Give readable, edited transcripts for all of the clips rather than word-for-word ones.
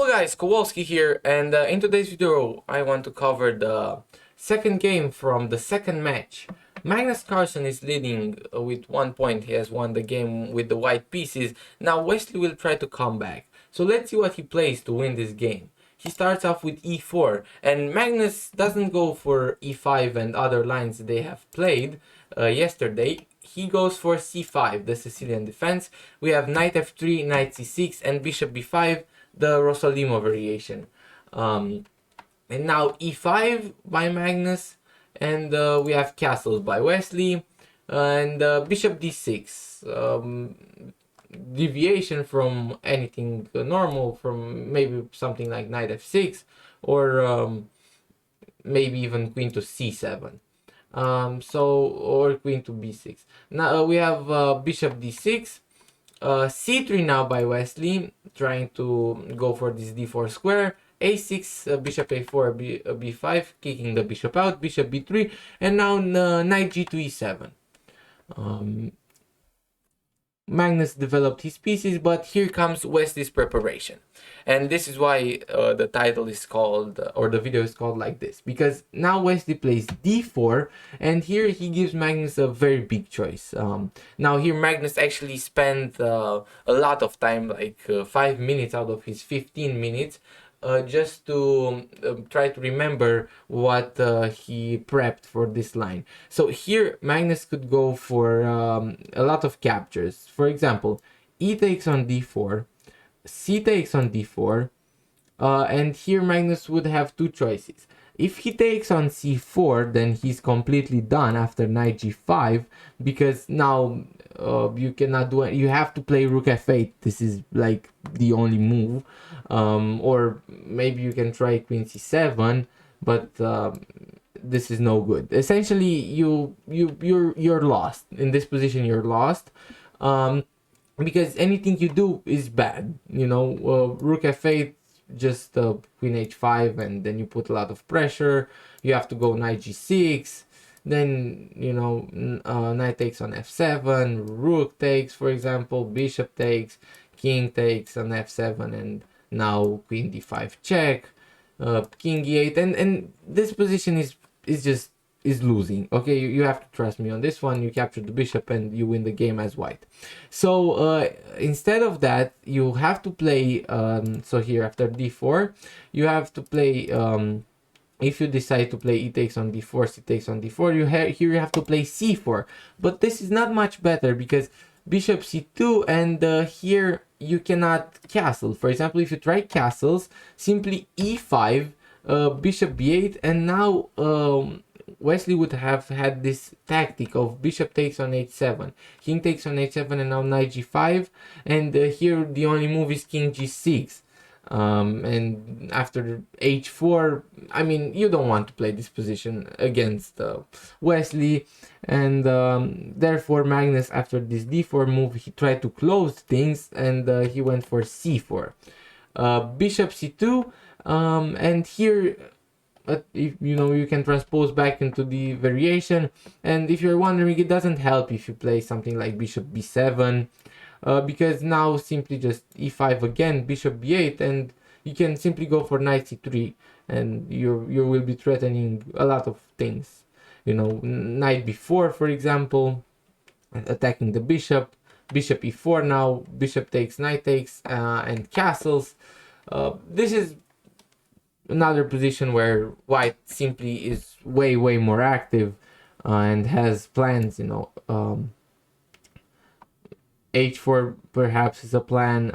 Guys, Kowalski here, and in today's video I want to cover the second game from the second match. Magnus Carlsen is leading with 1 point. He has won the game with the white pieces. Now Wesley will try to come back. So let's see what he plays to win this game. He starts off with e4, and Magnus doesn't go for e5 and other lines they have played yesterday. He goes for c5, the Sicilian defense. We have knight f3, knight c6, and bishop b5, the Rosalimo variation. And now e5 by Magnus, and we have castles by Wesley, and bishop d6. Deviation from anything normal, from maybe something like knight f6, or maybe even queen to c7. Or queen to b6. Now we have bishop d6, c3 now by Wesley, trying to go for this d4 square, a6, bishop a4, b5, kicking the bishop out, bishop b3, and now knight g2 e7. Magnus developed his pieces, but here comes Wesley's preparation. And this is why the title is called, or the video is called like this, because now Wesley plays d4, and here he gives Magnus a very big choice. Now here Magnus actually spent a lot of time, like 5 minutes out of his 15 minutes, just to try to remember what he prepped for this line. So here Magnus could go for a lot of captures. For example, e takes on d4, c takes on d4, and here Magnus would have two choices. If he takes on c4, then he's completely done after knight g5, because now you cannot do it. You have to play rook f8. This is like the only move. Or maybe you can try queen c7, but this is no good. Essentially, you're lost in this position. You're lost. Because anything you do is bad. You know, rook f8, just queen h5, and then you put a lot of pressure. You have to go knight g6, then you know, knight takes on f7, rook takes, for example, bishop takes, king takes on f7, and now queen d5 check, king e8, and this position is losing. Okay, you have to trust me on this one. You capture the bishop and you win the game as white. So instead of that, you have to play, so here after d4 you have to play, if you decide to play e takes on d4, c takes on d4, here you have to play c4. But this is not much better, because bishop c2, and here you cannot castle. For example, if you try castles, simply e5, bishop b8, and now Wesley would have had this tactic of bishop takes on h7, king takes on h7, and now knight g5, and here the only move is king g6. And after h4, I mean, you don't want to play this position against Wesley, and therefore Magnus, after this d4 move, he tried to close things, and he went for c4, bishop c2, and here if you know, you can transpose back into the variation. And if you're wondering, it doesn't help if you play something like bishop b7, because now simply just e5 again, bishop b8, and you can simply go for knight c3, and you will be threatening a lot of things. You know, knight b4, for example, attacking the bishop, bishop e4 now, bishop takes, knight takes, and castles. This is another position where white simply is way more active and has plans. You know, h4 perhaps is a plan,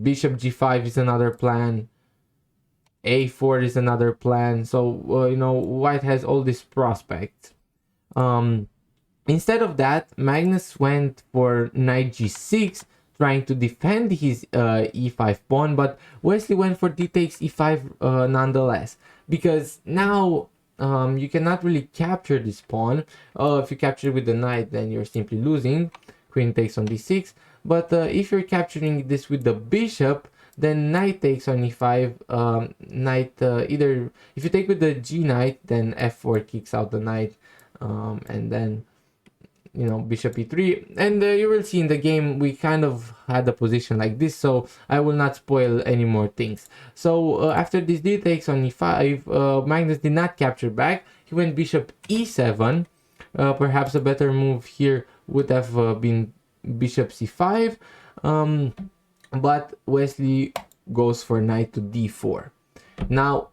bishop g5 is another plan, a4 is another plan. So you know, white has all these prospects. Instead of that, Magnus went for knight g6, trying to defend his e5 pawn, but Wesley went for d takes e5 nonetheless, because now you cannot really capture this pawn. If you capture with the knight, then you're simply losing. Queen takes on d6. But if you're capturing this with the bishop, then knight takes on e5. Knight, either if you take with the g knight, then f4 kicks out the knight, and then you know, bishop e3, and you will see in the game we kind of had a position like this, so I will not spoil any more things. So after this d takes on e5, Magnus did not capture back. He went bishop e7. Perhaps a better move here would have been bishop c5, but Wesley goes for knight to d4. Now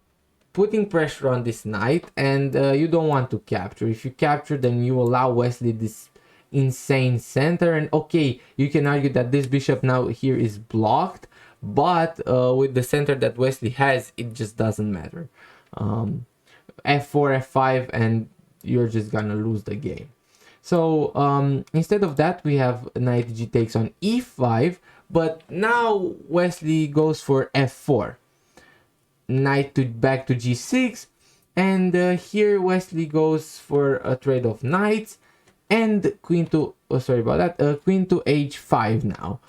putting pressure on this knight, and you don't want to capture. If you capture, then you allow Wesley this insane center, and okay, you can argue that this bishop now here is blocked, but with the center that Wesley has, it just doesn't matter. f4, f5, and you're just gonna lose the game. So instead of that, we have knight g takes on e5, but now Wesley goes for f4. Knight to back to g6, and here Wesley goes for a trade of knights, and queen to queen to h5 now.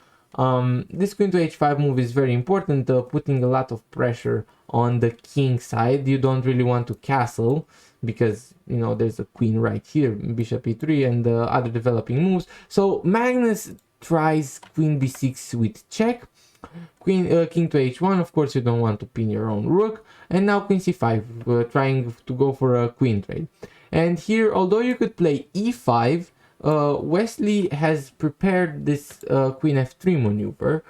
This queen to h5 move is very important, putting a lot of pressure on the king side. You don't really want to castle because, you know, there's a queen right here, bishop e3, and other developing moves. So Magnus tries queen b6 with check. King to h1, of course you don't want to pin your own rook, and now queen c5, trying to go for a queen trade. And here, although you could play e5, Wesley has prepared this queen f3 maneuver,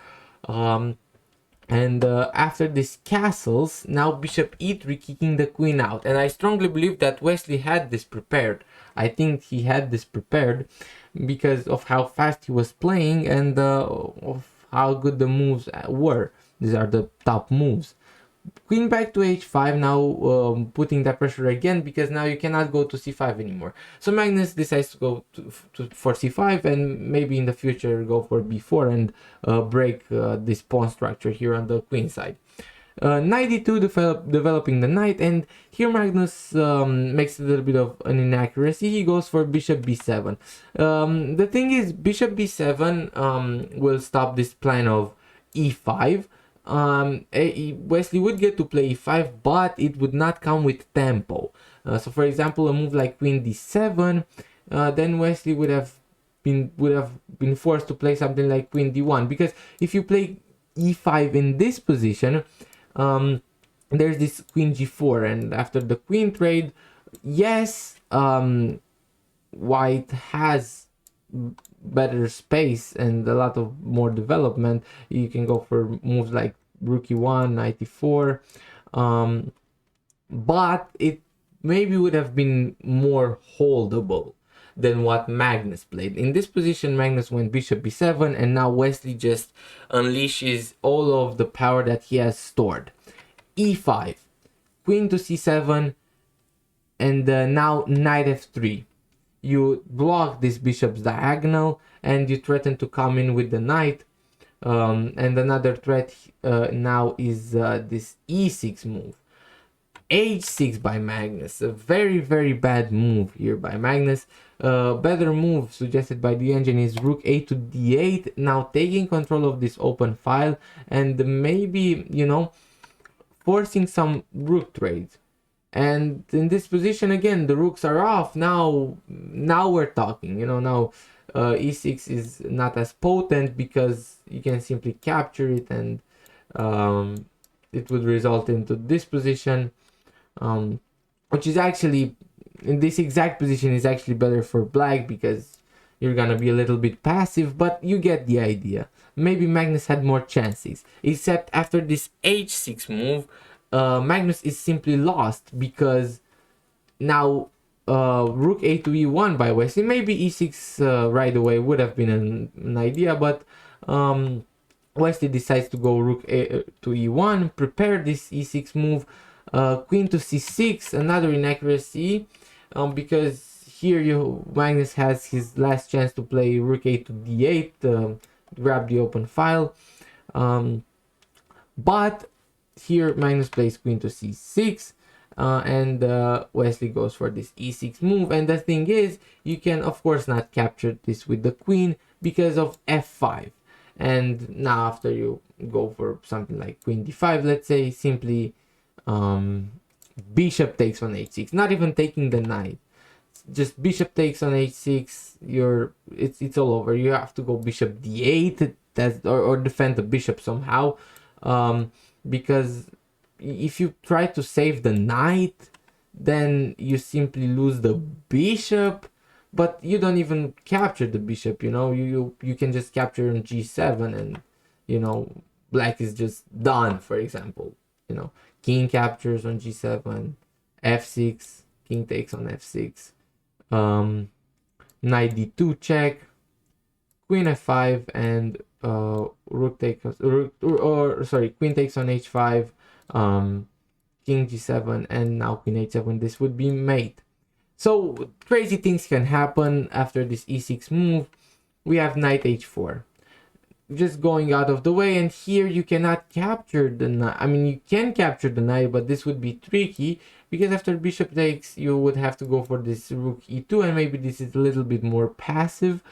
and after this castles, now bishop e3, kicking the queen out. And I strongly believe that Wesley had this prepared. I think he had this prepared because of how fast he was playing, and of how good the moves were. These are the top moves. Queen back to h5, now putting that pressure again, because now you cannot go to c5 anymore. So Magnus decides to go for c5, and maybe in the future go for b4 and break this pawn structure here on the queen side. Knight d2, developing the knight, and here Magnus makes a little bit of an inaccuracy. He goes for bishop b7. The thing is, bishop b7 will stop this plan of e5. Wesley would get to play e5, but it would not come with tempo. So for example, a move like queen d7, then Wesley would have been forced to play something like queen d1, because if you play e5 in this position, there's this queen g4, and after the queen trade, yes, white has better space and a lot of more development. You can go for moves like rook e1, knight e4, but it maybe would have been more holdable than what Magnus played. In this position, Magnus went bishop b7, and now Wesley just unleashes all of the power that he has stored. e5, queen to c7, and now knight f3. You block this bishop's diagonal, and you threaten to come in with the knight. And another threat now is this e6 move. h6 by Magnus, a very, very bad move here by Magnus. Better move suggested by the engine is rook a to d8, now taking control of this open file, and maybe, you know, forcing some rook trades. And in this position again, the rooks are off. Now we're talking, you know. Now e6 is not as potent because you can simply capture it, and it would result into this position, which is actually, in this exact position, is actually better for black because you're gonna be a little bit passive, but you get the idea. Maybe Magnus had more chances, except after this h6 move, Magnus is simply lost, because now rook a to e1 by Wesley. Maybe e6 right away would have been an idea, but Wesley decides to go rook a to e1, prepare this e6 move, queen to c6, another inaccuracy, because here Magnus has his last chance to play rook a to d8, grab the open file, but here Magnus plays queen to c6, and Wesley goes for this e6 move. And the thing is, you can of course not capture this with the queen because of f5. And now after you go for something like queen d5, let's say, simply bishop takes on h6, not even taking the knight. just bishop takes on h6, it's all over. You have to go bishop d8, or defend the bishop somehow, because if you try to save the knight, then you simply lose the bishop, but you don't even capture the bishop. You can just capture on g7, and black is just done. For example, king captures on g7, f6, king takes on f6, knight d2 check, queen f5, and rook takes, queen takes on h5, king g7, and now queen h7. This would be mate. So crazy things can happen after this e6 move. We have knight h4, just going out of the way, and here you cannot capture the knight. I mean, you can capture the knight, but this would be tricky, because after bishop takes, you would have to go for this rook e2, and maybe this is a little bit more passive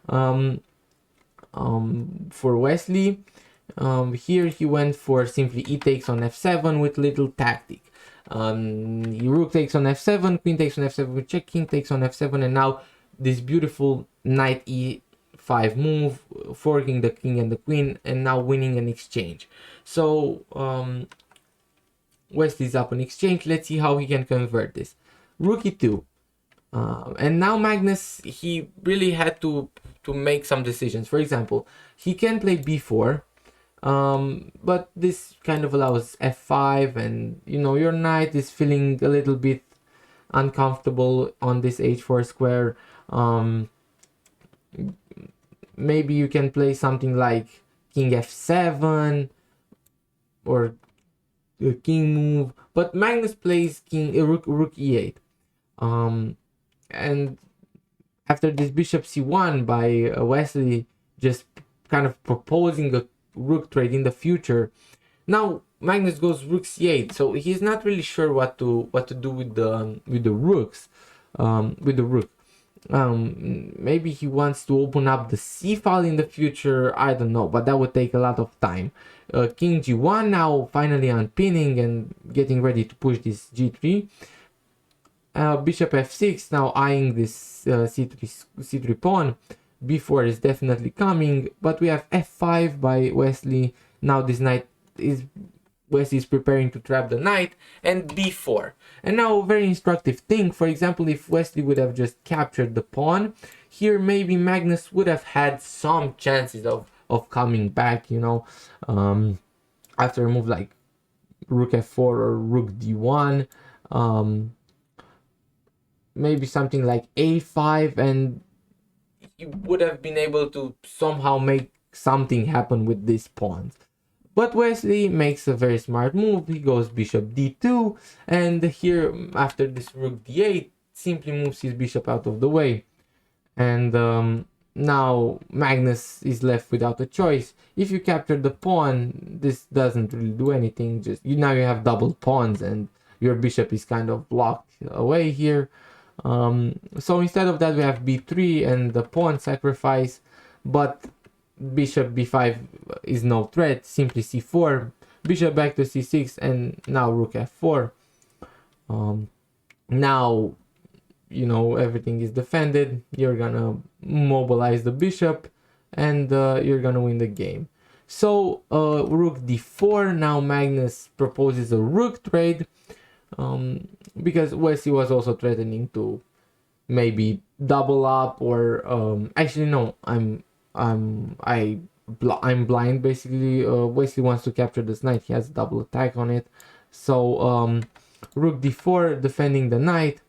for Wesley. Here he went for simply e takes on f7 with little tactic. Rook takes on f7, queen takes on f7 with check, king takes on f7, and now this beautiful knight e5 move, forking the king and the queen, and now winning an exchange. So Wesley's up on exchange. Let's see how he can convert this. Rook e2. And now Magnus, he really had to make some decisions. For example, he can play b4, but this kind of allows f5, and your knight is feeling a little bit uncomfortable on this h4 square. Maybe you can play something like king f7 or a king move, but Magnus plays rook e8. And after this bishop c1 by Wesley, just kind of proposing a rook trade in the future, now Magnus goes rook c8. So he's not really sure what to do with the rooks, with the rook. Maybe he wants to open up the c file in the future. I don't know, but that would take a lot of time. King g1 now finally unpinning and getting ready to push this g3. Bishop f6 now eyeing this c3 pawn. b4 is definitely coming, but we have f5 by Wesley. Now this knight is Wesley is preparing to trap the knight, and b4. And now a very instructive thing. For example, if Wesley would have just captured the pawn here, maybe Magnus would have had some chances of coming back. After a move like rook f4 or rook d1. Maybe something like a5, and you would have been able to somehow make something happen with these pawns. But Wesley makes a very smart move. He goes bishop d2, and here after this rook d8 simply moves his bishop out of the way. And now Magnus is left without a choice. If you capture the pawn, this doesn't really do anything. Just now you have double pawns, and your bishop is kind of blocked away here. So instead of that, we have b3 and the pawn sacrifice, but bishop b5 is no threat. Simply c4, bishop back to c6, and now rook f4. Now everything is defended. You're gonna mobilize the bishop, and you're gonna win the game. So rook d4. Now Magnus proposes a rook trade, because Wesley was also threatening to maybe double up, or actually no, I'm blind basically. Wesley wants to capture this knight. He has a double attack on it. So rook d4, defending the knight,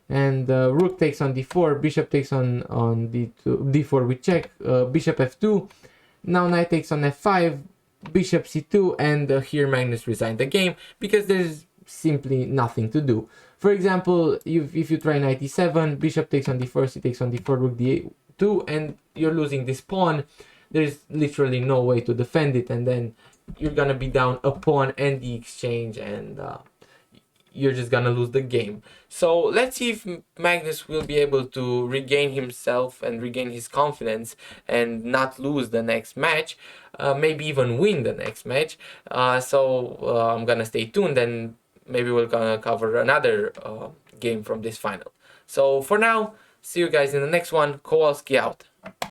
and rook takes on d4, bishop takes on d4 with check, bishop f2. Now knight takes on f5, bishop c2, and here Magnus resigned the game because there's simply nothing to do. For example, if you try knight e7, bishop takes on d4, c takes on d4, rook d2, and you're losing this pawn. There's literally no way to defend it, and then you're gonna be down a pawn and the exchange, and you're just gonna lose the game. So let's see if Magnus will be able to regain himself and regain his confidence and not lose the next match, maybe even win the next match. I'm gonna stay tuned, and maybe we're gonna cover another game from this final. So for now, see you guys in the next one. Kowalski out.